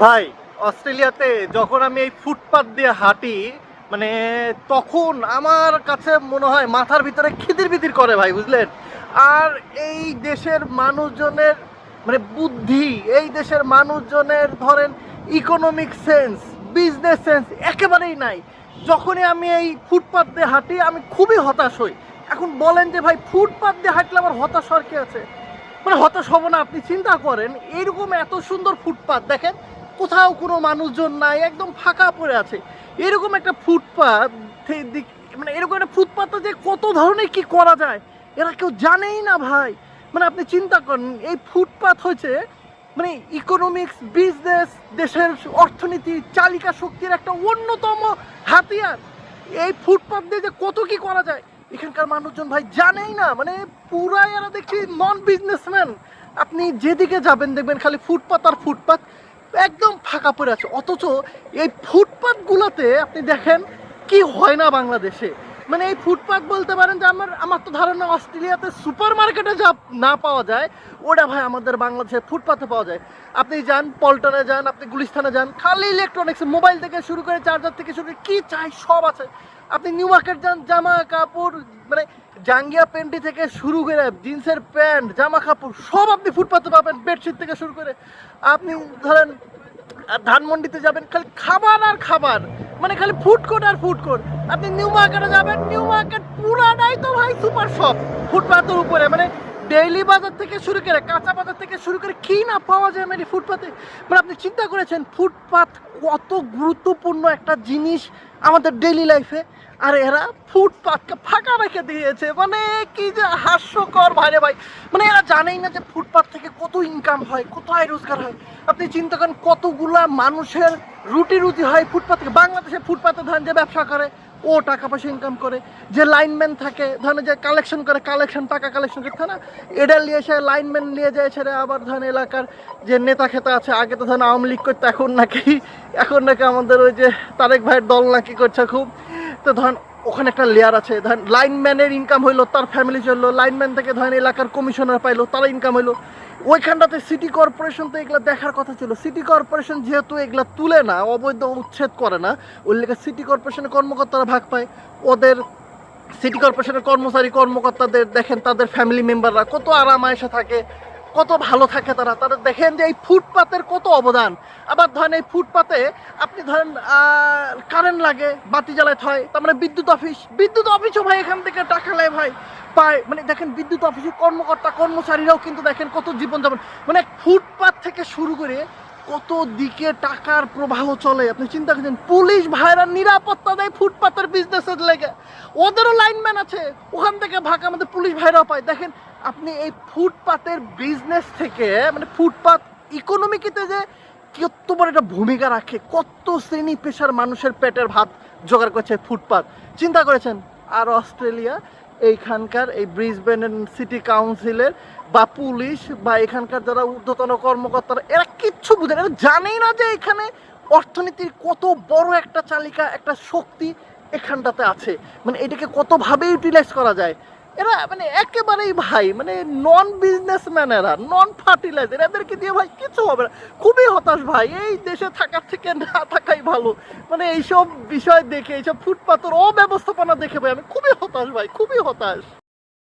ভাই, অস্ট্রেলিয়াতে যখন আমি এই ফুটপাত দিয়ে হাঁটি, মানে তখন আমার কাছে মনে হয় মাথার ভিতরে খিদির বিদির করে ভাই, বুঝলেন? আর এই দেশের মানুষজনের মানে বুদ্ধি, এই দেশের মানুষজনের ধরেন ইকোনমিক সেন্স, বিজনেস সেন্স একেবারেই নাই। যখনই আমি এই ফুটপাত দিয়ে হাঁটি আমি খুবই হতাশ হই। এখন বলেন যে ভাই, ফুটপাত দিয়ে হাঁটলে আমার হতাশ হওয়ার কি আছে? মানে হতাশ হব না? আপনি চিন্তা করেন, এইরকম এত সুন্দর ফুটপাত দেখেন, কোথাও কোনো মানুষজন নাই, একদম ফাঁকা পড়ে আছে। এরকম একটা ফুটপাত, মানে এরকম একটা ফুটপাতে যে কত ধরনের কি করা যায় এরা কেউ জানেই না ভাই। মানে আপনি চিন্তা করেন, এই ফুটপাত হচ্ছে মানে ইকোনমিক্স, বিজনেস, দেশের অর্থনীতি চালিকা শক্তির একটা অন্যতম হাতিয়ার। এই ফুটপাত দিয়ে যে কত কি করা যায় এখানকার মানুষজন ভাই জানেই না। মানে পুরাই এরা দেখছি নন বিজনেসম্যান। আপনি যেদিকে যাবেন দেখবেন খালি ফুটপাত আর ফুটপাত, একদম ফাঁকা পড়ে আছে। অথচ এই ফুটপাতগুলোতে আপনি দেখেন কি হয় না বাংলাদেশে। মানে এই ফুটপাত বলতে পারেন যে আমার তো ধারণা অস্ট্রেলিয়াতে সুপার মার্কেটে যা না পাওয়া যায় ওটা ভাই আমাদের বাংলাদেশে ফুটপাতে পাওয়া যায়। আপনি যান পল্টনে, যান আপনি গুলিস্তানে, যান খালি ইলেকট্রনিক্স, মোবাইল থেকে শুরু করে চার্জার থেকে শুরু করে কী চাই সব আছে। আপনি নিউ মার্কেট যান, জামা কাপড় মানে জাঙ্গিয়া প্যান্টি থেকে শুরু করে জিন্সের প্যান্ট, জামা কাপড় সব আপনি ফুটপাতে পাবেন, বেডশিট থেকে শুরু করে। আপনি ধরেন ধানমন্ডিতে যাবেন, খালি খাবার আর খাবার, মানে খালি ফুড কোর্ট আর ফুড কোর্ট। আপনি নিউ মার্কেটে যাবেন, নিউ মার্কেট পুরাটাই তো ভাই সুপার শপ ফুটপাতের উপরে। মানে ডেইলি বাজার থেকে শুরু করে কাঁচা বাজার থেকে শুরু করে কি না পাওয়া যায় মানে ফুটপাতে। মানে আপনি চিন্তা করেছেন ফুটপাত কত গুরুত্বপূর্ণ একটা জিনিস আমাদের ডেইলি লাইফে, আর এরা ফুটপাতকে ফাঁকা রেখে দিয়েছে। মানে কি যে হাস্যকর ভাইরে ভাই। মানে এরা জানেই না যে ফুটপাত থেকে কত ইনকাম হয়, কত আয় রোজগার হয়। আপনি চিন্তা করেন কতগুলা মানুষের রুটি রুটি হয় ফুটপাত থেকে। বাংলাদেশে ফুটপাতে ধরেন যে ব্যবসা করে ও টাকা পয়সা ইনকাম করে, যে লাইনম্যান থাকে ধরেন যে কালেকশন করে, টাকা কালেকশন করতে হয় না, এটা নিয়ে এসে লাইনম্যান নিয়ে যায় ছেড়ে। আবার ধরেন এলাকার যে নেতা খেতা আছে, আগে তো ধরেন আওয়ামী লীগ করতে, এখন নাকি আমাদের ওই যে তারেক ভাইয়ের দল নাকি করছে খুব। তো ধরেন ওখানে একটা লেয়ার আছে, ধরেন লাইনম্যানের ইনকাম হইলো, তার ফ্যামিলি চললো, লাইনম্যান থেকে ধরেন এলাকার কমিশনার পাইলো, তারা ইনকাম হইলো। ওইখানটাতে সিটি কর্পোরেশন তো এগুলো দেখার কথা ছিল। সিটি কর্পোরেশন যেহেতু এগুলো তুলে না, অবৈধ উচ্ছেদ করে না, ওই লেগে সিটি কর্পোরেশনের কর্মকর্তারা ভাগ পায়। ওদের সিটি কর্পোরেশনের কর্মকর্তাদের দেখেন, তাদের ফ্যামিলি মেম্বাররা কত আরাম আয়েশে থাকে, কত ভালো থাকে তারা। তাদের দেখেন যে এই ফুটপাতের কত অবদান। আবার ধরেন এই ফুটপাতে আপনি ধরেন কারেন্ট লাগে, বাতি জ্বালাতে হয়, তার মানে বিদ্যুৎ অফিসও ভাই এখান থেকে টাকা নেয় ভাই, পায়। মানে দেখেন বিদ্যুৎ অফিসের কর্মচারীরাও কিন্তু দেখেন কত জীবনযাপন, মানে ফুটপাত থেকে শুরু করে কত দিকে টাকার প্রবাহ চলে। আপনি চিন্তা করছেন, পুলিশ ভাইরা নিরাপত্তা দেয় ফুটপাতের বিজনেসের লেগে, ওদেরও লাইনম্যান আছে, ওখান থেকে ভাগ আমাদের পুলিশ ভাইরাও পায়। দেখেন আপনি এই ফুটপাতের বিজনেস থেকে, মানে ফুটপাত ইকোনমিতে যে কত বড় একটা ভূমিকা রাখে, কত শ্রেণী পেশার মানুষের পেটের ভাত জোগাড় করছে ফুটপাত, চিন্তা করেছেন? আর অস্ট্রেলিয়া এইখানকার এই ব্রিসবেন সিটি কাউন্সিলের বা পুলিশ বা এখানকার যারা ঊর্ধ্বতন কর্মকর্তারা, এরা কিচ্ছু বুঝে না, এরা জানেই না যে এখানে অর্থনীতির কত বড় একটা চালিকা, একটা শক্তি এখানটাতে আছে। মানে এটাকে কতভাবে ইউটিলাইজ করা যায়। এরা মানে একেবারেই ভাই মানে নন বিজনেসম্যান, এরা নন ফার্টিলাইজার, এদেরকে দিয়ে ভাই কিছু হবে না। খুবই হতাশ ভাই, এই দেশে থাকার থেকে না থাকাই ভালো। মানে এইসব বিষয় দেখে, এইসব ফুটপাতের অব্যবস্থাপনা দেখে ভাই আমি খুবই হতাশ ভাই, খুবই হতাশ।